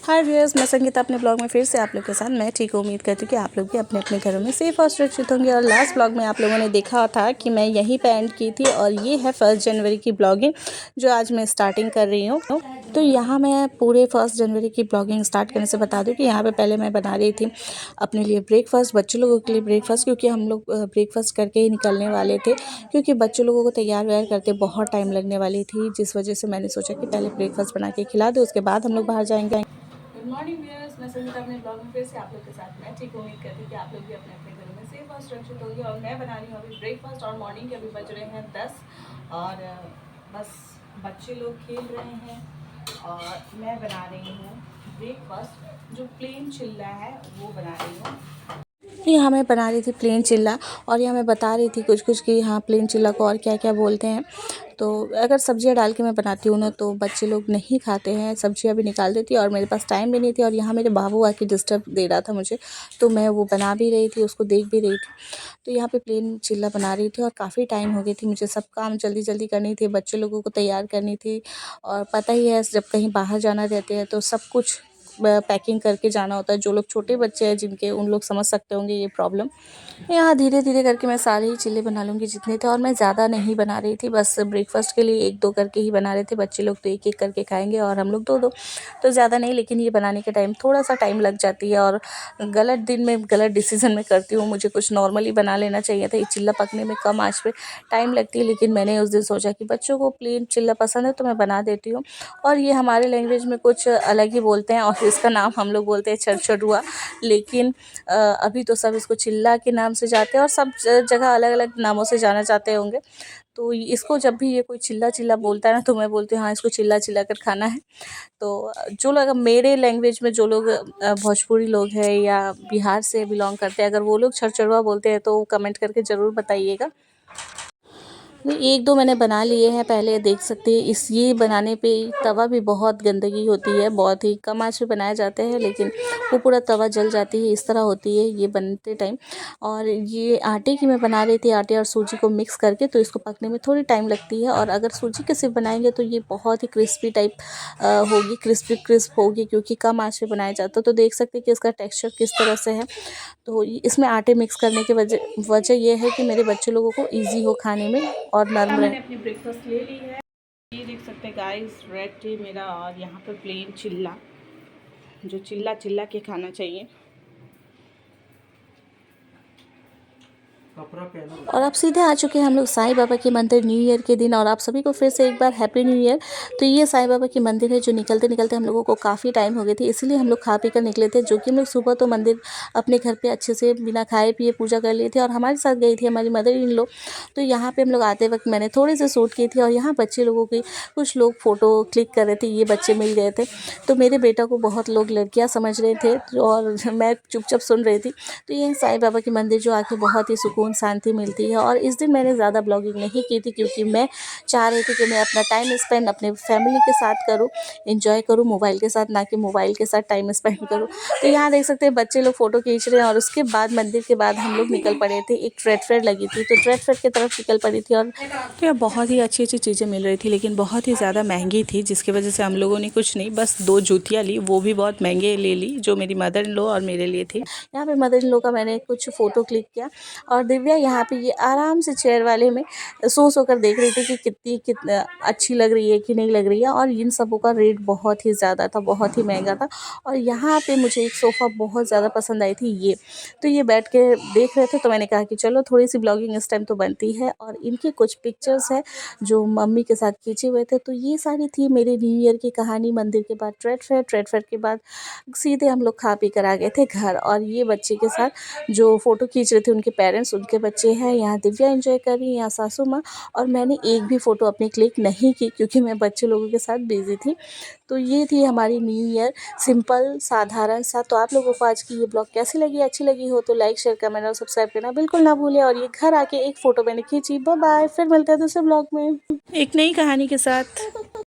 हाय viewers, मैं संगीता अपने blog में फिर से आप लोग के साथ। मैं ठीक उम्मीद करती हूँ कि आप लोग भी अपने अपने घरों में सेफ और सुरक्षित होंगे। और लास्ट ब्लॉग में आप लोगों ने देखा था कि मैं यहीं पे एंड की थी और ये है 1 जनवरी की ब्लॉगिंग जो आज मैं स्टार्टिंग कर रही हूँ। तो यहाँ मैं पूरे 1 जनवरी की ब्लॉगिंग स्टार्ट करने से बता दूँ कि यहाँ पे पहले मैं बना रही थी अपने लिए ब्रेकफास्ट, बच्चों लोगों के लिए ब्रेकफास्ट, क्योंकि हम लोग ब्रेकफास्ट करके ही निकलने वाले थे, क्योंकि बच्चों लोगों को तैयार व्यार करते बहुत टाइम लगने वाली थी, जिस वजह से मैंने सोचा कि पहले ब्रेकफास्ट बना के खिला दो, उसके बाद हम लोग बाहर जाएंगे। गुड मॉर्निंग व्यूअर्स, मैं संगीता अपने ब्लॉग में फिर से आप लोग के साथ। मैं ठीक उम्मीद करती हूँ कि आप लोग भी अपने अपने घरों में सेफ और सुरक्षित होंगे। और मैं बना रही हूँ अभी ब्रेकफास्ट और मॉर्निंग के अभी बज रहे हैं 10 और बस बच्चे लोग खेल रहे हैं और मैं बना रही हूँ ब्रेकफास्ट जो प्लेन चिल्ला है वो बना रही हूँ। यहाँ मैं बना रही थी प्लेन चिल्ला और यहाँ मैं बता रही थी कुछ कि हाँ प्लेन चिल्ला को और क्या क्या बोलते हैं। तो अगर सब्जियाँ डाल के मैं बनाती हूँ ना तो बच्चे लोग नहीं खाते हैं, सब्जियाँ भी निकाल देती और मेरे पास टाइम भी नहीं थी। और यहाँ मेरे बाबू आके डिस्टर्ब दे रहा था मुझे, तो मैं वो बना भी रही थी, उसको देख भी रही थी। तो यहाँ पे प्लेन चिल्ला बना रही थी और काफ़ी टाइम हो गई थी, मुझे सब काम जल्दी जल्दी करनी थी, बच्चे लोगों को तैयार करनी थी। और पता ही है जब कहीं बाहर जाना रहते हैं तो सब कुछ पैकिंग करके जाना होता है। जो लोग छोटे बच्चे हैं जिनके, उन लोग समझ सकते होंगे ये प्रॉब्लम। यहाँ धीरे धीरे करके मैं सारे ही चिल्ले बना लूँगी जितने थे। और मैं ज़्यादा नहीं बना रही थी, बस ब्रेकफास्ट के लिए 1-2 करके ही बना रहे थे। बच्चे लोग तो एक एक करके खाएंगे और हम लोग 2-2, तो ज़्यादा नहीं। लेकिन ये बनाने के टाइम थोड़ा सा टाइम लग जाती है और गलत दिन में गलत डिसीजन में करती हूँ। मुझे कुछ नॉर्मली बना लेना चाहिए था। ये चिल्ला पकने में कम आँच पे टाइम लगती है, लेकिन मैंने उस दिन सोचा कि बच्चों को प्लेन चिल्ला पसंद है तो मैं बना देती हूँ। और ये हमारे लैंग्वेज में कुछ अलग ही बोलते हैं और इसका नाम हम लोग बोलते हैं चरचरुआ। लेकिन अभी तो सब इसको चिल्ला के नाम से जाते हैं और सब जगह अलग अलग नामों से जाना चाहते होंगे। तो इसको जब भी ये कोई चिल्ला चिल्ला बोलता है ना तो मैं बोलती हूँ हाँ इसको चिल्ला चिल्ला कर खाना है। तो जो लोग मेरे लैंग्वेज में, जो लोग भोजपुरी लोग हैं या बिहार से बिलोंग करते हैं, अगर वो लोग चरचरुआ बोलते हैं तो कमेंट करके ज़रूर बताइएगा। तो 1-2 मैंने बना लिए हैं, पहले देख सकते हैं। ये बनाने पे तवा भी बहुत गंदगी होती है, बहुत ही कम आँच पे बनाए जाते हैं, लेकिन वो पूरा तवा जल जाती है, इस तरह होती है ये बनते टाइम। और ये आटे की मैं बना रही थी, आटे और सूजी को मिक्स करके, तो इसको पकने में थोड़ी टाइम लगती है। और अगर सूजी के सिर्फ बनाएंगे तो ये बहुत ही क्रिस्पी टाइप होगी, क्रिस्प होगी, क्योंकि कम आँच पे बनाया जाता है। तो देख सकते हैं कि इसका टेक्स्चर किस तरह से है। तो इसमें आटे मिक्स करने की वजह ये है कि मेरे बच्चे लोगों को ईजी हो खाने में और नरम रहे। मैंने अपनी ब्रेकफास्ट ले ली है, ये देख सकते हैं गाइस, रेड टी मेरा और यहाँ पर प्लेन चिल्ला, जो चिल्ला चिल्ला के खाना चाहिए। और अब सीधे आ चुके हैं हम लोग साईं बाबा के मंदिर न्यू ईयर के दिन। और आप सभी को फिर से एक बार हैप्पी न्यू ईयर। तो ये साईं बाबा की मंदिर है जो निकलते निकलते हम लोगों को काफ़ी टाइम हो गई थी, इसीलिए हम लोग खा पी कर निकले थे। जो कि हम लोग सुबह तो मंदिर अपने घर पे अच्छे से बिना खाए पिए पूजा कर लिए थे और हमारे साथ गई थी हमारी मदर इन लॉ। तो यहाँ पर हम लोग आते वक्त मैंने थोड़ी सी शूट की थी और यहाँ बच्चे लोगों की कुछ लोग फ़ोटो क्लिक कर रहे थे, ये बच्चे मिल गए थे। तो मेरे बेटा को बहुत लोग लड़कियाँ समझ रहे थे और मैं चुपचाप सुन रही थी। तो ये साईं बाबा के मंदिर जो आके बहुत ही सुकून शांति मिलती है। और इस दिन मैंने ज़्यादा ब्लॉगिंग नहीं की थी, क्योंकि मैं चाह रही थी कि मैं अपना टाइम स्पेंड अपने फैमिली के साथ करूं, एंजॉय करूं मोबाइल के साथ, ना कि मोबाइल के साथ टाइम स्पेंड करूं। तो यहाँ देख सकते हैं बच्चे लोग फ़ोटो खींच रहे हैं और उसके बाद मंदिर के बाद हम लोग निकल पड़े थे। एक ट्रेड फेयर लगी थी, तो ट्रेड फेयर की तरफ निकल पड़ी थी। और तो यहाँ बहुत ही अच्छी अच्छी चीज़ें मिल रही थी, लेकिन बहुत ही ज़्यादा महंगी थी, जिसकी वजह से हम लोगों ने कुछ नहीं, बस 2 जूतियाँ ली, वो भी बहुत महंगे ले ली, जो मेरी मदर इन लॉ और मेरे लिए थी। यहाँ पे मदर इन लॉ का मैंने कुछ फ़ोटो क्लिक किया और दिव्या यहाँ पे ये आराम से चेयर वाले में सो कर देख रही थी कि कितना अच्छी लग रही है कि नहीं लग रही है। और इन सबों का रेट बहुत ही ज़्यादा था, बहुत ही महंगा था। और यहाँ पे मुझे एक सोफ़ा बहुत ज़्यादा पसंद आई थी ये। तो ये बैठ के देख रहे थे, तो मैंने कहा कि चलो थोड़ी सी ब्लॉगिंग इस टाइम तो बनती है। और इनके कुछ पिक्चर्स है जो मम्मी के साथ खींचे हुए थे। तो ये सारी थी मेरे न्यू ईयर की कहानी। मंदिर के बाद ट्रेड फेयर के बाद सीधे हम लोग खा पी कर आ गए थे घर। और ये बच्चे के साथ जो फ़ोटो खींच रहे थे उनके पेरेंट्स, उनके बच्चे हैं। यहाँ दिव्या एंजॉय कर रही है, यहाँ सासू माँ। और मैंने एक भी फ़ोटो अपनी क्लिक नहीं की, क्योंकि मैं बच्चे लोगों के साथ बिज़ी थी। तो ये थी हमारी न्यू ईयर, सिंपल साधारण सा। तो आप लोगों को आज की ये ब्लॉग कैसी लगी? अच्छी लगी हो तो लाइक शेयर कमेंट और सब्सक्राइब करना बिल्कुल ना भूलें। और ये घर आके एक फ़ोटो मैंने खींची। बाय बाय, फिर मिलते हैं दूसरे ब्लॉग में एक नई कहानी के साथ।